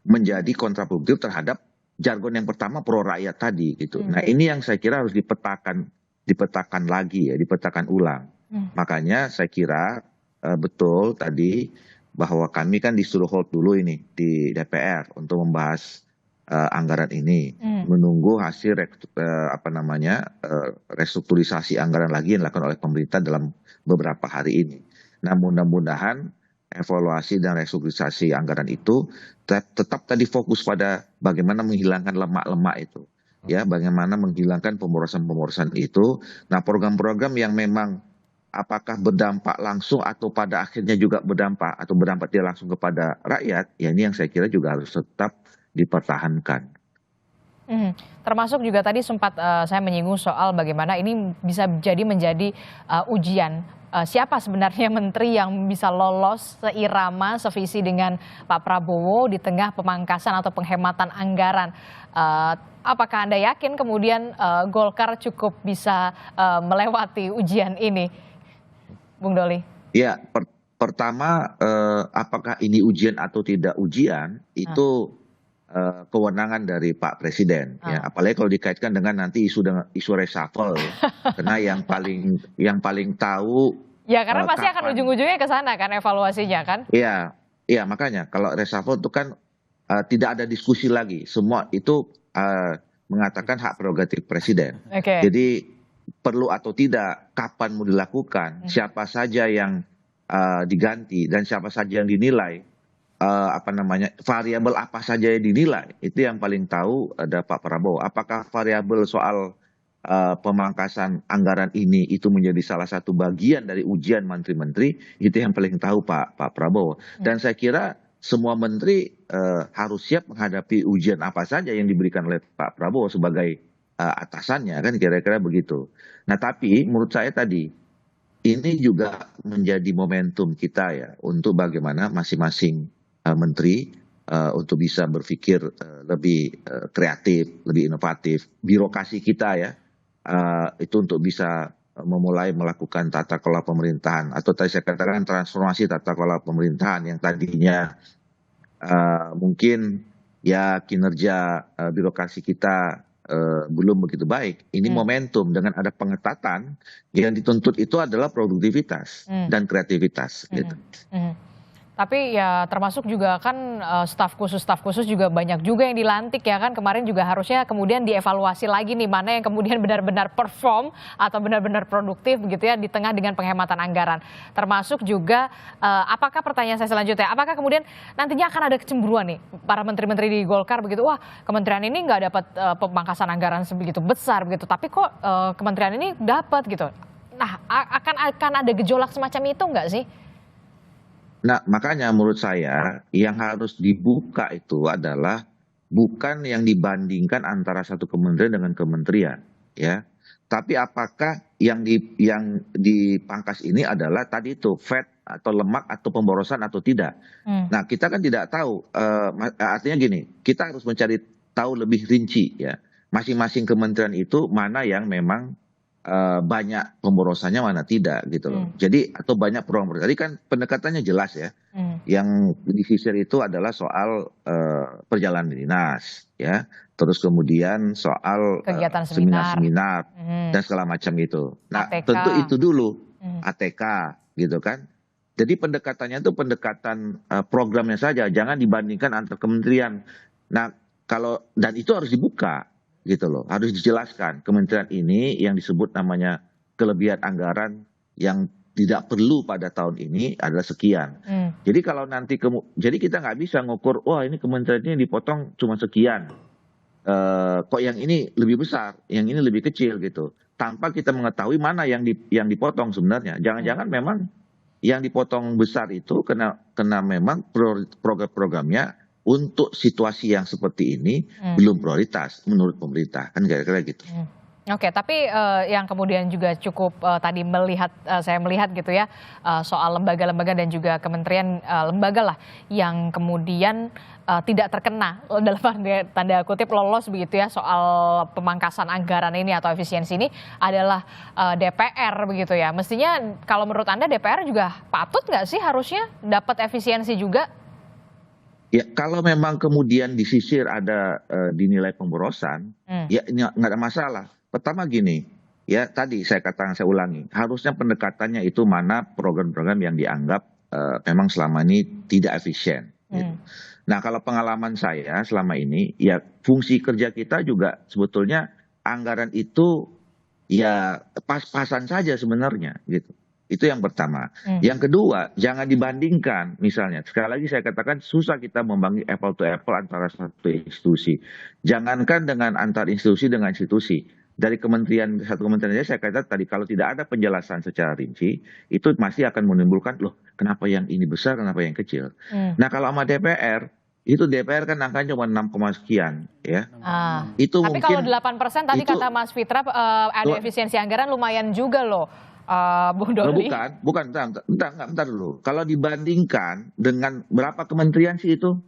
menjadi kontraproduktif terhadap jargon yang pertama pro rakyat tadi gitu. Nah ini yang saya kira harus dipetakan lagi ya, dipetakan ulang. Makanya saya kira betul tadi bahwa kami kan disuruh hold dulu ini di DPR untuk membahas anggaran ini, menunggu hasil restrukturisasi anggaran lagi yang dilakukan oleh pemerintah dalam beberapa hari ini. Nah mudah-mudahan evaluasi dan restrukturisasi anggaran itu tetap tadi fokus pada bagaimana menghilangkan lemak-lemak itu, ya, bagaimana menghilangkan pemborosan-pemborosan itu. Nah program-program yang memang apakah berdampak langsung atau pada akhirnya juga berdampak atau berdampak tidak langsung kepada rakyat, ya ini yang saya kira juga harus tetap dipertahankan. Termasuk juga tadi sempat saya menyinggung soal bagaimana ini bisa menjadi ujian. Siapa sebenarnya menteri yang bisa lolos seirama, sevisi dengan Pak Prabowo di tengah pemangkasan atau penghematan anggaran. Apakah Anda yakin kemudian Golkar cukup bisa melewati ujian ini, Bung Doli? Ya, pertama apakah ini ujian atau tidak ujian, itu kewenangan dari Pak Presiden, ya, apalagi kalau dikaitkan dengan nanti isu reshuffle, ya. Karena yang paling tahu. Ya karena pasti akan ujung-ujungnya ke sana kan evaluasinya kan? Iya makanya kalau reshuffle itu kan tidak ada diskusi lagi, semua itu mengatakan hak prerogatif Presiden. Jadi perlu atau tidak, kapan mau dilakukan, siapa saja yang diganti dan siapa saja yang dinilai, variabel apa saja yang dinilai, itu yang paling tahu ada Pak Prabowo. Apakah variabel soal pemangkasan anggaran ini itu menjadi salah satu bagian dari ujian menteri-menteri, itu yang paling tahu Pak Prabowo. Dan saya kira semua menteri harus siap menghadapi ujian apa saja yang diberikan oleh Pak Prabowo sebagai atasannya, kan kira-kira begitu. Nah, tapi menurut saya tadi ini juga menjadi momentum kita ya untuk bagaimana masing-masing menteri untuk bisa berpikir lebih kreatif, lebih inovatif. Birokrasi kita ya itu untuk bisa memulai melakukan tata kelola pemerintahan, atau tadi saya katakan transformasi tata kelola pemerintahan yang tadinya mungkin ya kinerja birokrasi kita belum begitu baik. Ini momentum dengan ada pengetatan yang dituntut itu adalah produktivitas dan kreativitas gitu. Tapi ya termasuk juga kan staf khusus juga banyak juga yang dilantik ya kan, kemarin juga harusnya kemudian dievaluasi lagi nih mana yang kemudian benar-benar perform atau benar-benar produktif begitu ya di tengah dengan penghematan anggaran. Termasuk juga apakah pertanyaan saya selanjutnya, apakah kemudian nantinya akan ada kecemburuan nih para menteri-menteri di Golkar begitu, wah kementerian ini nggak dapat pemangkasan anggaran sebegitu besar begitu, tapi kok kementerian ini dapat gitu. Nah akan ada gejolak semacam itu nggak sih? Nah, makanya menurut saya yang harus dibuka itu adalah bukan yang dibandingkan antara satu kementerian dengan kementerian, ya. Tapi apakah yang dipangkas ini adalah tadi itu fat atau lemak atau pemborosan atau tidak. Nah, kita kan tidak tahu. Artinya gini, kita harus mencari tahu lebih rinci ya. Masing-masing kementerian itu mana yang memang banyak pemborosannya, mana tidak gitu loh. Jadi atau banyak program. Tadi kan pendekatannya jelas ya. Yang disisir itu adalah soal perjalanan dinas ya. Terus kemudian soal kegiatan seminar dan segala macam itu. Nah, ATK. tentu itu dulu ATK gitu kan. Jadi pendekatannya itu pendekatan programnya saja, jangan dibandingkan antar kementerian. Nah, dan itu harus dibuka gitu loh, harus dijelaskan kementerian ini yang disebut namanya kelebihan anggaran yang tidak perlu pada tahun ini adalah sekian. Jadi kalau nanti jadi kita nggak bisa ngukur, wah ini kementerian ini dipotong cuma sekian, kok yang ini lebih besar, yang ini lebih kecil gitu, tanpa kita mengetahui mana yang dipotong sebenarnya. Jangan-jangan memang yang dipotong besar itu kena memang program-programnya untuk situasi yang seperti ini belum prioritas menurut pemerintah, kan kira-kira gitu. Oke, tapi yang kemudian juga cukup tadi saya melihat gitu ya soal lembaga-lembaga dan juga kementerian lembaga lah yang kemudian tidak terkena dalam tanda kutip lolos begitu ya soal pemangkasan anggaran ini atau efisiensi ini adalah DPR begitu ya. Mestinya kalau menurut Anda DPR juga patut nggak sih harusnya dapat efisiensi juga? Ya, kalau memang kemudian disisir ada dinilai pemborosan, ya nggak ada masalah. Pertama gini, ya tadi saya ulangi, harusnya pendekatannya itu mana program-program yang dianggap memang selama ini tidak efisien. Gitu. Nah, kalau pengalaman saya selama ini, ya fungsi kerja kita juga sebetulnya anggaran itu ya pas-pasan saja sebenarnya, gitu. Itu yang pertama. Yang kedua, jangan dibandingkan. Misalnya, sekali lagi saya katakan susah kita membanding apple to apple antara satu institusi. Jangankan dengan antar institusi dengan institusi. Dari satu kementerian aja saya katakan tadi, kalau tidak ada penjelasan secara rinci, itu masih akan menimbulkan, loh kenapa yang ini besar, kenapa yang kecil. Nah kalau sama DPR, itu DPR kan angkanya cuma 6, sekian ya. Itu tapi mungkin, kalau 8% tadi kata Mas Fitra ada efisiensi anggaran lumayan juga loh. Bung Doli. Bukan, bentar dulu. Kalau dibandingkan dengan berapa kementerian sih itu?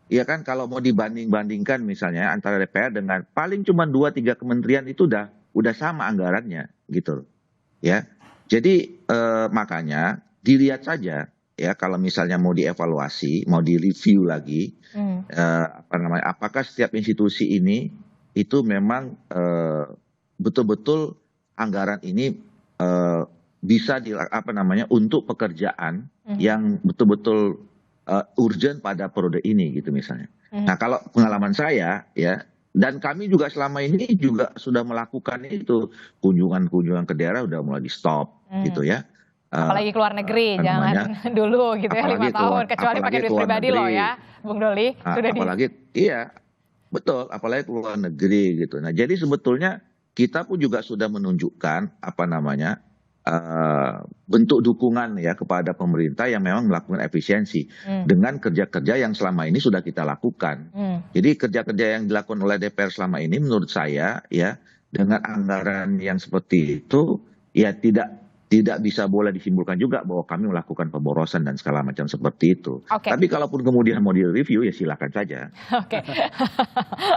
Ya kan, kalau mau dibandingkan misalnya antara DPR dengan paling cuma 2-3 kementerian itu udah sama anggarannya gitu. Ya. Jadi makanya dilihat saja ya kalau misalnya mau dievaluasi, mau direview lagi apakah setiap institusi ini itu memang betul-betul anggaran ini bisa untuk pekerjaan yang betul-betul urgent pada periode ini gitu misalnya. Nah kalau pengalaman saya ya Dan kami juga selama ini juga sudah melakukan itu, kunjungan-kunjungan ke daerah udah mulai di stop gitu ya. Apalagi keluar negeri, Apa jangan namanya, dulu gitu ya, 5 apalagi tahun. Kecuali pakai apalagi duit keluar pribadi loh negeri. ya, Bung Doli. Sudah di Apalagi iya, betul, apalagi keluar negeri gitu. Nah, jadi sebetulnya kita pun juga sudah menunjukkan apa namanya bentuk dukungan ya kepada pemerintah yang memang melakukan efisiensi dengan kerja-kerja yang selama ini sudah kita lakukan. Jadi kerja-kerja yang dilakukan oleh DPR selama ini menurut saya ya dengan anggaran yang seperti itu ya tidak bisa boleh disimpulkan juga bahwa kami melakukan pemborosan dan segala macam seperti itu. Oke. Tapi kalaupun kemudian mau direview ya silakan saja. Oke,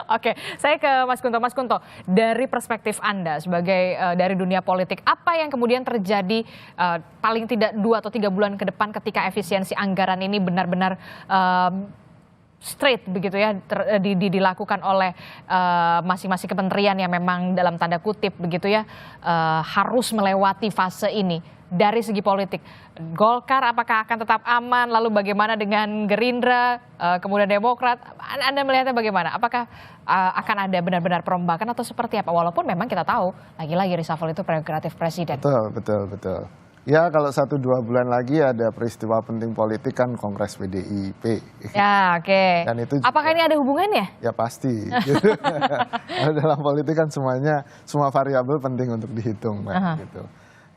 oke. Saya ke Mas Kunto. Mas Kunto, dari perspektif Anda sebagai dari dunia politik, apa yang kemudian terjadi paling tidak 2 atau 3 bulan ke depan ketika efisiensi anggaran ini benar-benar straight begitu ya dilakukan oleh masing-masing kementerian yang memang dalam tanda kutip begitu ya harus melewati fase ini dari segi politik. Golkar apakah akan tetap aman? Lalu bagaimana dengan Gerindra, kemudian Demokrat? Anda melihatnya bagaimana? Apakah akan ada benar-benar perombakan atau seperti apa? Walaupun memang kita tahu lagi-lagi reshuffle itu prerogatif presiden. Betul. Ya kalau 1-2 bulan lagi ada peristiwa penting politik kan Kongres PDIP. Ya oke. Dan itu juga, apakah ini ada hubungannya? ya pasti. Dalam politik kan semua variabel penting untuk dihitung, Mbak. Gitu.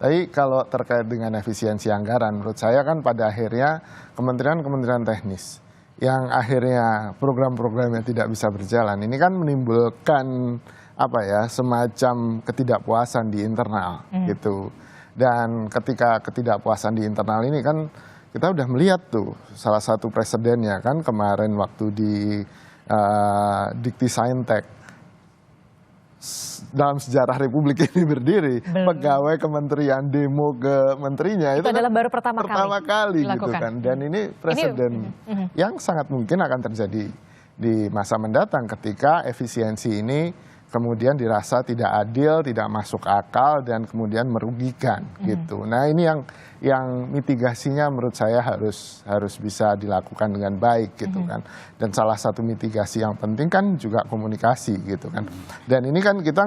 Tapi kalau terkait dengan efisiensi anggaran, menurut saya kan pada akhirnya kementerian-kementerian teknis yang akhirnya program-programnya tidak bisa berjalan, ini kan menimbulkan semacam ketidakpuasan di internal gitu. Dan ketika ketidakpuasan di internal ini kan kita udah melihat tuh salah satu presidennya kan kemarin waktu di Dikti Saintek dalam sejarah Republik ini berdiri, pegawai kementerian demo ke menterinya itu adalah baru pertama kali gitu kan. Dan ini presiden yang sangat mungkin akan terjadi di masa mendatang ketika efisiensi ini kemudian dirasa tidak adil, tidak masuk akal, dan kemudian merugikan gitu. Nah ini yang mitigasinya menurut saya harus bisa dilakukan dengan baik gitu kan. Dan salah satu mitigasi yang penting kan juga komunikasi gitu kan. Dan ini kan kita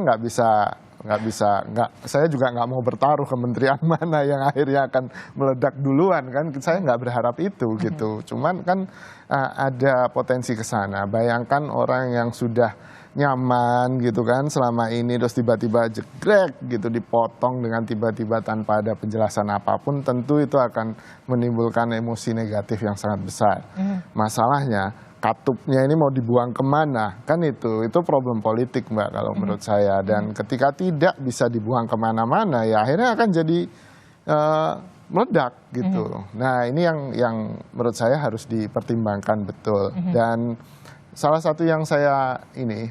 saya juga nggak mau bertaruh kementerian mana yang akhirnya akan meledak duluan kan. Saya nggak berharap itu gitu. Cuman kan ada potensi ke sana. Bayangkan orang yang sudah nyaman gitu kan selama ini terus tiba-tiba jegrek gitu dipotong dengan tiba-tiba tanpa ada penjelasan apapun, tentu itu akan menimbulkan emosi negatif yang sangat besar. Masalahnya katupnya ini mau dibuang kemana kan itu problem politik, Mbak, kalau menurut saya. Dan ketika tidak bisa dibuang kemana-mana ya akhirnya akan jadi meledak gitu. Nah ini yang menurut saya harus dipertimbangkan betul. Dan salah satu yang saya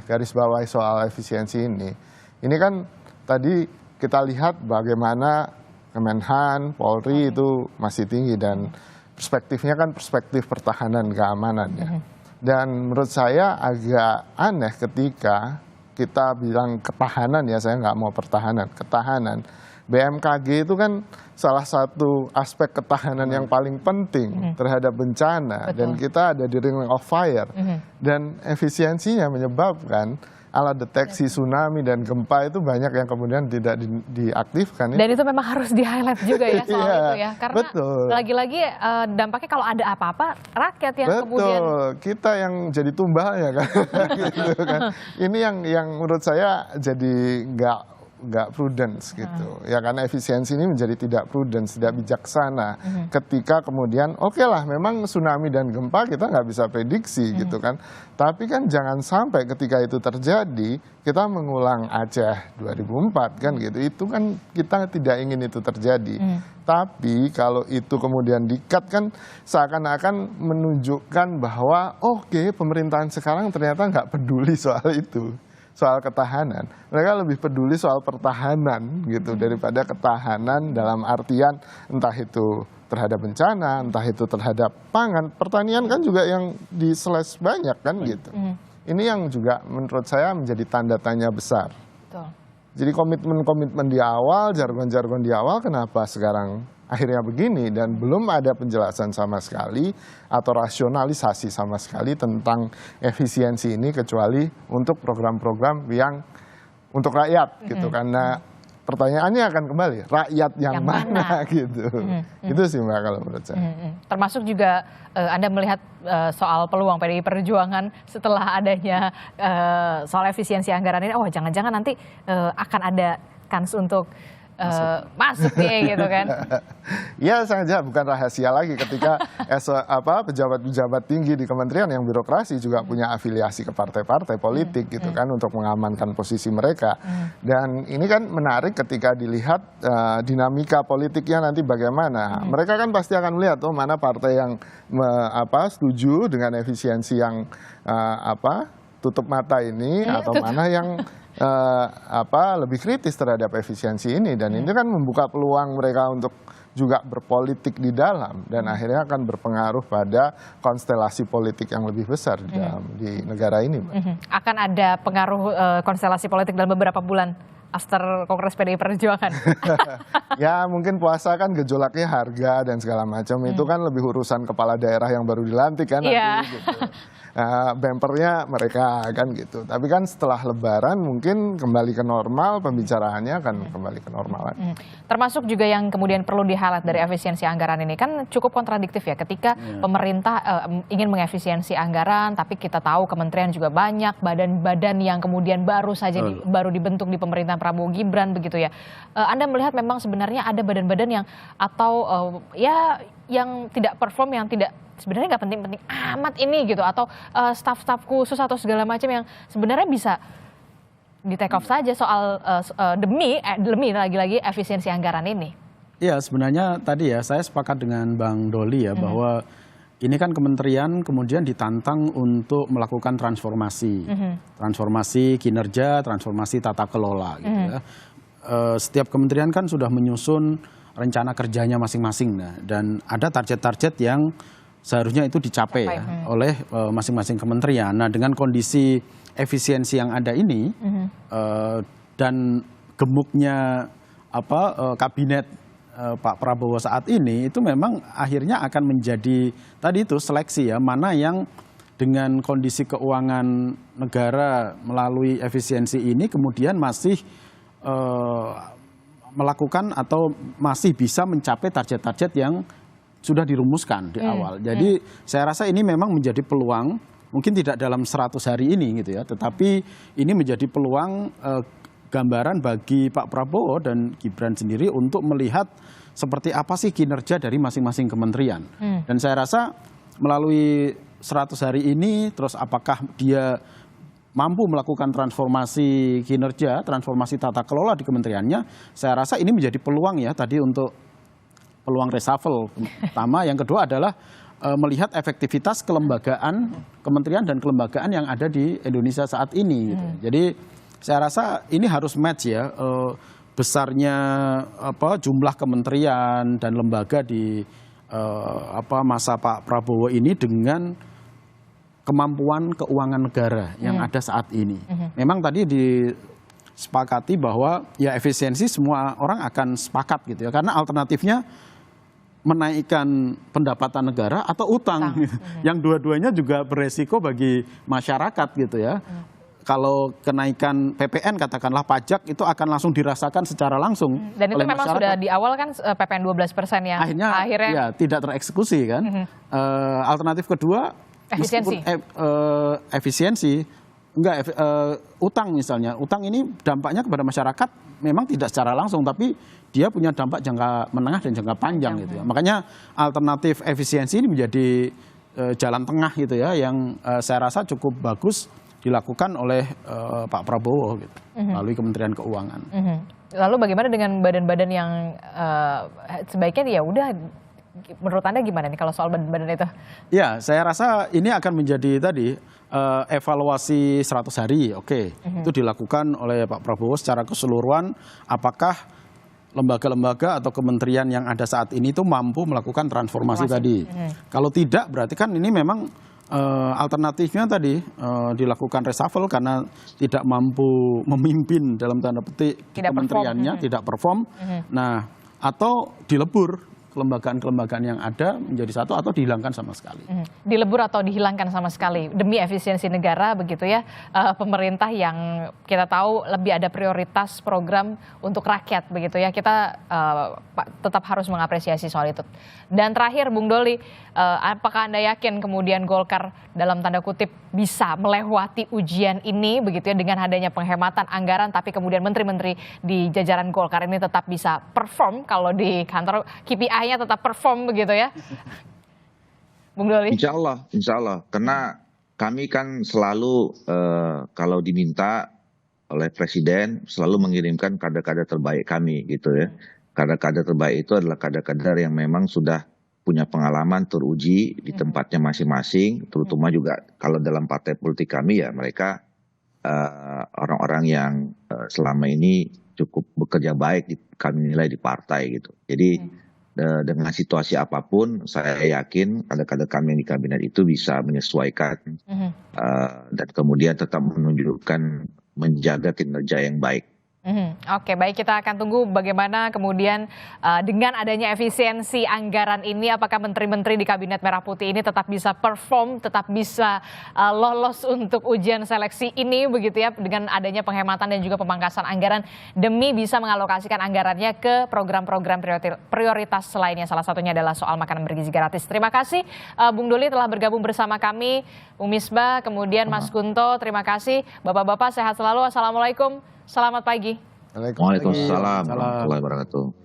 garis bawahi soal efisiensi ini kan tadi kita lihat bagaimana Kemenhan, Polri itu masih tinggi dan perspektifnya kan perspektif pertahanan keamanan ya. Dan menurut saya agak aneh ketika kita bilang ketahanan ya, saya nggak mau pertahanan, ketahanan. BMKG itu kan salah satu aspek ketahanan yang paling penting terhadap bencana. Betul. Dan kita ada di ring of fire dan efisiensinya menyebabkan alat deteksi tsunami dan gempa itu banyak yang kemudian tidak diaktifkan. Dan itu memang harus di-highlight juga ya soal itu ya. Karena lagi-lagi dampaknya kalau ada apa-apa rakyat yang kemudian. Kita yang jadi tumbalnya kan. Gitu kan. Ini yang menurut saya jadi nggak prudence gitu ya, karena efisiensi ini menjadi tidak prudence, tidak bijaksana ketika kemudian oke lah memang tsunami dan gempa kita nggak bisa prediksi gitu kan, tapi kan jangan sampai ketika itu terjadi kita mengulang Aceh 2004 kan gitu, itu kan kita tidak ingin itu terjadi. Tapi kalau itu kemudian di-cut kan seakan-akan menunjukkan bahwa oke, pemerintahan sekarang ternyata nggak peduli soal itu, soal ketahanan. Mereka lebih peduli soal pertahanan gitu daripada ketahanan dalam artian entah itu terhadap bencana, entah itu terhadap pangan. Pertanian kan juga yang di-slash banyak kan gitu. Ini yang juga menurut saya menjadi tanda tanya besar. Betul. Jadi komitmen-komitmen di awal, jargon-jargon di awal kenapa sekarang akhirnya begini, dan belum ada penjelasan sama sekali atau rasionalisasi sama sekali tentang efisiensi ini kecuali untuk program-program yang untuk rakyat gitu. Karena pertanyaannya akan kembali, rakyat yang mana gitu. Itu sih Mbak kalau menurut saya. Termasuk juga Anda melihat soal peluang PDI Perjuangan setelah adanya soal efisiensi anggaran ini, oh jangan-jangan nanti akan ada kans untuk masuk nih gitu kan. Ya sengaja, bukan rahasia lagi ketika pejabat-pejabat tinggi di kementerian yang birokrasi juga punya afiliasi ke partai-partai politik gitu kan untuk mengamankan posisi mereka. Dan ini kan menarik ketika dilihat dinamika politiknya nanti bagaimana. Mereka kan pasti akan melihat mana partai yang setuju dengan efisiensi yang tutup mata ini atau mana yang lebih kritis terhadap efisiensi ini, dan ini kan membuka peluang mereka untuk juga berpolitik di dalam dan akhirnya akan berpengaruh pada konstelasi politik yang lebih besar di negara ini. Akan ada pengaruh konstelasi politik dalam beberapa bulan after Kongres PDI Perjuangan. Ya mungkin puasa kan gejolaknya harga dan segala macam itu kan lebih urusan kepala daerah yang baru dilantik kan nanti gitu. Bempernya mereka kan gitu. Tapi kan setelah Lebaran mungkin kembali ke normal, pembicaraannya akan kembali ke normal. Termasuk juga yang kemudian perlu di-highlight dari efisiensi anggaran ini kan cukup kontradiktif ya ketika pemerintah ingin mengefisiensi anggaran, tapi kita tahu kementerian juga banyak, badan-badan yang kemudian baru saja baru dibentuk di pemerintahan Prabowo Gibran begitu ya. Anda melihat memang sebenarnya ada badan-badan yang atau yang tidak perform, yang tidak sebenarnya nggak penting-penting amat ini gitu, atau staf-staf khusus atau segala macam yang sebenarnya bisa di take off saja soal demi lagi-lagi efisiensi anggaran ini. Ya sebenarnya tadi ya saya sepakat dengan Bang Doli ya bahwa ini kan kementerian kemudian ditantang untuk melakukan transformasi, transformasi kinerja, transformasi tata kelola gitu ya. Setiap kementerian kan sudah menyusun rencana kerjanya masing-masing, dan ada target-target yang seharusnya itu dicapai oleh masing-masing kementerian. Nah dengan kondisi efisiensi yang ada ini dan gemuknya kabinet Pak Prabowo saat ini, itu memang akhirnya akan menjadi tadi itu seleksi ya, mana yang dengan kondisi keuangan negara melalui efisiensi ini kemudian masih melakukan atau masih bisa mencapai target-target yang sudah dirumuskan di awal. Jadi saya rasa ini memang menjadi peluang, mungkin tidak dalam 100 hari ini gitu ya, tetapi ini menjadi peluang gambaran bagi Pak Prabowo dan Gibran sendiri untuk melihat seperti apa sih kinerja dari masing-masing kementerian. Dan saya rasa melalui 100 hari ini, terus apakah dia mampu melakukan transformasi kinerja, transformasi tata kelola di kementeriannya, saya rasa ini menjadi peluang ya tadi untuk peluang reshuffle pertama. Yang kedua adalah melihat efektivitas kelembagaan kementerian dan kelembagaan yang ada di Indonesia saat ini gitu. Jadi saya rasa ini harus match ya besarnya jumlah kementerian dan lembaga di masa Pak Prabowo ini dengan kemampuan keuangan negara yang ada saat ini. Memang tadi disepakati bahwa ya efisiensi semua orang akan sepakat gitu ya, karena alternatifnya menaikkan pendapatan negara atau utang, yang dua-duanya juga beresiko bagi masyarakat gitu ya. Kalau kenaikan PPN katakanlah pajak itu akan langsung dirasakan secara langsung. Dan itu memang masyarakat. Sudah di awal kan PPN 12% yang akhirnya ya, tidak tereksekusi kan. Alternatif kedua efisiensi enggak utang misalnya. Utang ini dampaknya kepada masyarakat memang tidak secara langsung, tapi dia punya dampak jangka menengah dan jangka panjang gitu ya. Makanya alternatif efisiensi ini menjadi jalan tengah gitu ya, yang saya rasa cukup bagus dilakukan oleh Pak Prabowo gitu, melalui Kementerian Keuangan. Lalu bagaimana dengan badan-badan yang sebaiknya ya udah, menurut Anda gimana nih kalau soal badan-badan itu? Ya, saya rasa ini akan menjadi tadi evaluasi 100 hari, itu dilakukan oleh Pak Prabowo secara keseluruhan. Apakah lembaga-lembaga atau kementerian yang ada saat ini itu mampu melakukan transformasi tadi? Kalau tidak, berarti kan ini memang alternatifnya tadi dilakukan reshuffle karena tidak mampu memimpin dalam tanda petik kementeriannya, tidak perform. Nah, atau dilebur kelembagaan-kelembagaan yang ada menjadi satu atau dihilangkan sama sekali. Dilebur atau dihilangkan sama sekali demi efisiensi negara begitu ya. Pemerintah yang kita tahu lebih ada prioritas program untuk rakyat begitu ya. Kita tetap harus mengapresiasi soal itu. Dan terakhir Bung Doli, apakah Anda yakin kemudian Golkar dalam tanda kutip bisa melewati ujian ini begitu ya dengan adanya penghematan anggaran, tapi kemudian menteri-menteri di jajaran Golkar ini tetap bisa perform, kalau di kantor KPI-nya tetap perform begitu ya? Bung Doli? Insya Allah. Karena kami kan selalu kalau diminta oleh Presiden selalu mengirimkan kader-kader terbaik kami gitu ya. Kader-kader terbaik itu adalah kader-kader yang memang sudah punya pengalaman teruji di tempatnya masing-masing, terutama juga kalau dalam partai politik kami ya mereka orang-orang yang selama ini cukup bekerja baik kami nilai di partai gitu. Jadi dengan situasi apapun saya yakin kader-kader kami di kabinet itu bisa menyesuaikan dan kemudian tetap menunjukkan menjaga kinerja yang baik. Oke, baik, kita akan tunggu bagaimana kemudian dengan adanya efisiensi anggaran ini, apakah menteri-menteri di Kabinet Merah Putih ini tetap bisa perform, tetap bisa lolos untuk ujian seleksi ini begitu ya, dengan adanya penghematan dan juga pemangkasan anggaran demi bisa mengalokasikan anggarannya ke program-program prioritas lainnya. Salah satunya adalah soal makanan bergizi gratis. Terima kasih Bung Doli telah bergabung bersama kami, Bung Misbah, kemudian Mas Kunto, terima kasih. Bapak-bapak sehat selalu, assalamualaikum. Selamat pagi. Waalaikumsalam warahmatullahi wabarakatuh.